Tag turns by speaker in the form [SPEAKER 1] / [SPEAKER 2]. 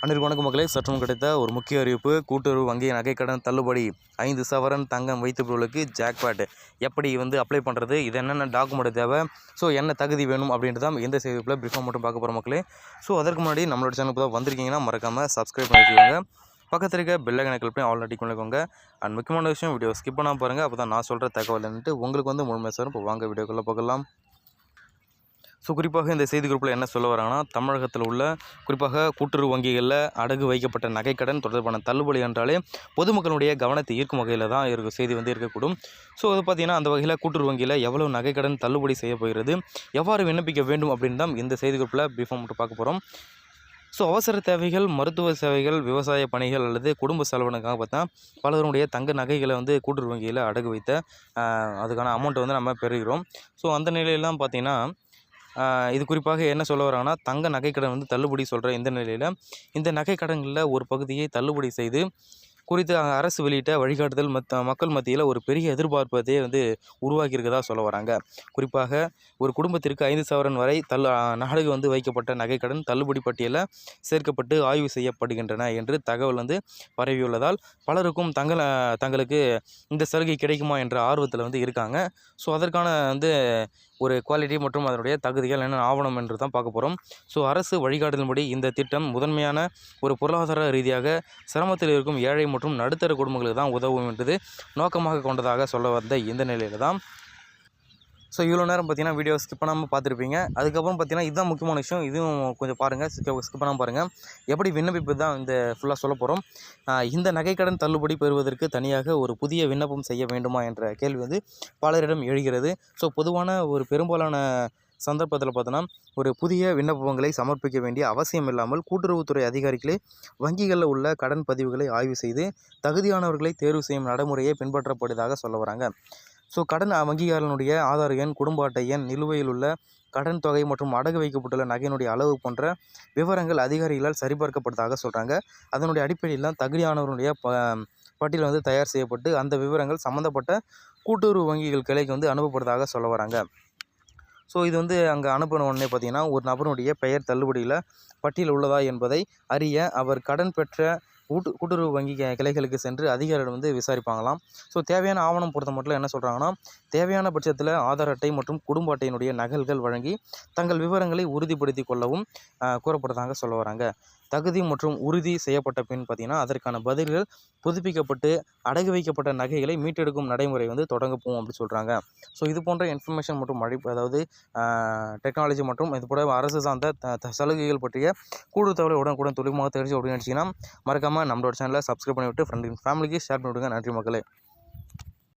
[SPEAKER 1] அனைவருக்கும் வணக்கம் மக்களே. சற்றும் கிடைத்த ஒரு முக்கிய அறிவிப்பு. கூட்டுறவு வங்கி நகைக்கடன் தள்ளுபடி 5 சவரன் தங்கம் வைத்திருப்பவர்களுக்கு ஜாக்பாட் எப்படி அப்ளை பண்ணுறது, இது என்னென்ன டாக்குமெண்ட் தேவை, ஸோ என்ன தகுதி வேணும் அப்படின்ட்டு தான் எந்த செய்திக்குள்ளே ப்ரீஃபாக மட்டும் பார்க்க போகிற மக்களே. ஸோ அதற்கு முன்னாடி நம்மளோட சேனலுக்கு தான் வந்திருக்கீங்கன்னா மறக்காமல் சப்ஸ்கிரைப் பண்ணிக்கோங்க. பக்கத்தில் இருக்க பெல் ஐகானை கிளிக் பண்ணி ஆல் நோட்டிஃபிகேஷன் பண்ணிக்கோங்க. அண்ட் முக்கியமான விஷயம், வீடியோ ஸ்கிப் பண்ணாமல் பாருங்கள். அப்போ தான் நான் சொல்கிற தகவல் என்னட்டு உங்களுக்கு முழுமையாக சார். இப்போ வாங்க வீடியோக்குள்ளே பார்க்கலாம். ஸோ குறிப்பாக இந்த செய்தி குரூப்பில் என்ன சொல்ல வராங்கன்னா, தமிழகத்தில் உள்ள குறிப்பாக கூட்டுறவு வங்கிகளில் அடகு வைக்கப்பட்ட நகைக்கடன் தொடர்பான தள்ளுபடி என்றாலே பொதுமக்களுடைய கவனத்தை ஈர்க்கும் வகையில் தான் செய்தி இருக்கக்கூடும். ஸோ அது பார்த்திங்கன்னா, அந்த வகையில் கூட்டுறவு வங்கியில் எவ்வளோ நகைக்கடன் தள்ளுபடி செய்ய போகிறது, எவ்வாறு விண்ணப்பிக்க வேண்டும் அப்படின்னு தான் இந்த செய்தி குரூப்பில் ப்ரீஃபாக மட்டும் பார்க்க போகிறோம். ஸோ அவசர தேவைகள், மருத்துவ சேவைகள், விவசாய பணிகள் அல்லது குடும்ப செலவினக்காக பார்த்தா பலருடைய தங்க நகைகளை கூட்டுறவு வங்கியில் அடகு வைத்த அதுக்கான அமௌண்ட்டை நம்ம பெறுகிறோம். ஸோ அந்த நிலையெல்லாம் பார்த்திங்கன்னா, இது குறிப்பாக என்ன சொல்ல வராங்கன்னா, தங்க நகைக்கடன் தள்ளுபடி சொல்கிற இந்த நிலையில் இந்த நகைக்கடன்களில் ஒரு பகுதியை தள்ளுபடி செய்து குறித்து அரசு வெளியிட்ட வழிகாட்டுதல் மக்கள் மத்தியில் ஒரு பெரிய எதிர்பார்ப்பதே உருவாக்கி இருக்கதா சொல்ல வராங்க. குறிப்பாக ஒரு குடும்பத்திற்கு 5 சவரன் வரை அடகு வைக்கப்பட்ட நகைக்கடன் தள்ளுபடி பட்டியலில் சேர்க்கப்பட்டு ஆய்வு செய்யப்படுகின்றன என்று தகவல் பரவியுள்ளதால் பலருக்கும் தங்களுக்கு இந்த சலுகை கிடைக்குமா என்ற ஆர்வத்தில் இருக்காங்க. ஸோ அதற்கான ஒரு குவாலிட்டி மற்றும் அதனுடைய தகுதிகள் என்ன ஆவணம் என்று தான் பார்க்க போகிறோம். ஸோ அரசு வழிகாட்டுதலின்படி இந்த திட்டம் முதன்மையான ஒரு பொருளாதார ரீதியாக சிரமத்தில் இருக்கும் ஏழை மற்றும் நடுத்தர குடும்பங்களுக்கு தான் உதவும் என்றது நோக்கமாக கொண்டதாக சொல்ல வந்த இந்த நிலையில் தான். ஸோ இவ்வளோ நேரம் பார்த்தீங்கன்னா வீடியோ ஸ்கிப் பண்ணாமல் பார்த்துருப்பீங்க. அதுக்கப்புறம் பார்த்தீங்கன்னா இதுதான் முக்கியமான விஷயம், இதுவும் கொஞ்சம் பாருங்கள், ஸ்கிப் பண்ணாமல் பாருங்கள். எப்படி விண்ணப்பிப்பு தான் ஃபுல்லாக சொல்ல போகிறோம். இந்த நகைக்கடன் தள்ளுபடி பெறுவதற்கு தனியாக ஒரு புதிய விண்ணப்பம் செய்ய வேண்டுமா என்ற கேள்வி பலரிடம் எழுகிறது. ஸோ பொதுவான ஒரு பெரும்பாலான சந்தர்ப்பத்தில் பார்த்தோன்னா ஒரு புதிய விண்ணப்பங்களை சமர்ப்பிக்க வேண்டிய அவசியம் இல்லாமல் கூட்டுறவுத்துறை அதிகாரிகளே வங்கிகளில் உள்ள கடன் பதிவுகளை ஆய்வு செய்து தகுதியானவர்களை தேர்வு செய்யும் நடைமுறையை பின்பற்றப்படுவதாக சொல்ல வராங்க. ஸோ கடன் வங்கிகாரனுடைய ஆதார் எண், குடும்ப அட்டை எண், நிலுவையில் உள்ள கடன் தொகை மற்றும் அடகு வைக்கப்பட்டுள்ள நகையினுடைய அளவு போன்ற விவரங்கள் அதிகாரிகளால் சரிபார்க்கப்படுவதாக சொல்கிறாங்க. அதனுடைய அடிப்படையில் தகுதியானவருடைய பட்டியல் தயார் செய்யப்பட்டு அந்த விவரங்கள் சம்மந்தப்பட்ட கூட்டுறவு வங்கிகள் கிளைக்கு அனுப்பப்படுவதாக சொல்ல வராங்க. ஸோ இது அங்கே அனுப்பின உடனே பார்த்திங்கன்னா, ஒரு நபருடைய பெயர் தள்ளுபடியில் பட்டியல் உள்ளதா என்பதை அறிய அவர் கடன் பெற்ற கூட்டுறவு வங்கி கிளைகளுக்கு சென்று அதிகாரியிடம் விசாரிப்பாங்களாம். ஸோ தேவையான ஆவணம் பொறுத்த மட்டும் என்ன சொல்கிறாங்கன்னா, தேவையான பட்சத்தில் ஆதார் அட்டை மற்றும் குடும்ப அட்டையினுடைய நகல்கள் வழங்கி தங்கள் விவரங்களை உறுதிப்படுத்தி கொள்ளவும் கூறப்படுறதாக சொல்ல வராங்க. தகுதி மற்றும் உறுதி செய்யப்பட்ட பின் பார்த்திங்கன்னா, அதற்கான பதில்கள் புதுப்பிக்கப்பட்டு அடகு வைக்கப்பட்ட நகைகளை மீட்டெடுக்கும் நடைமுறை தொடங்கப்போம் அப்படி சொல்கிறாங்க. ஸோ இது போன்ற இன்ஃபர்மேஷன் மற்றும் அதாவது டெக்னாலஜி மற்றும் இது போல அரசு சார்ந்த சலுகைகள் பற்றிய கூடுதல் தகவலை உடனுக்குடன் துல்லியமாக தெரிஞ்சு அப்படின்னு நினச்சிங்கன்னா மறக்காமல் நம்மளோட சேனலை சப்ஸ்கிரைப் பண்ணிவிட்டு ஃப்ரெண்ட் ஃபேமிலிக்கு ஷேர் பண்ணிவிடுங்க. நன்றி மக்களே.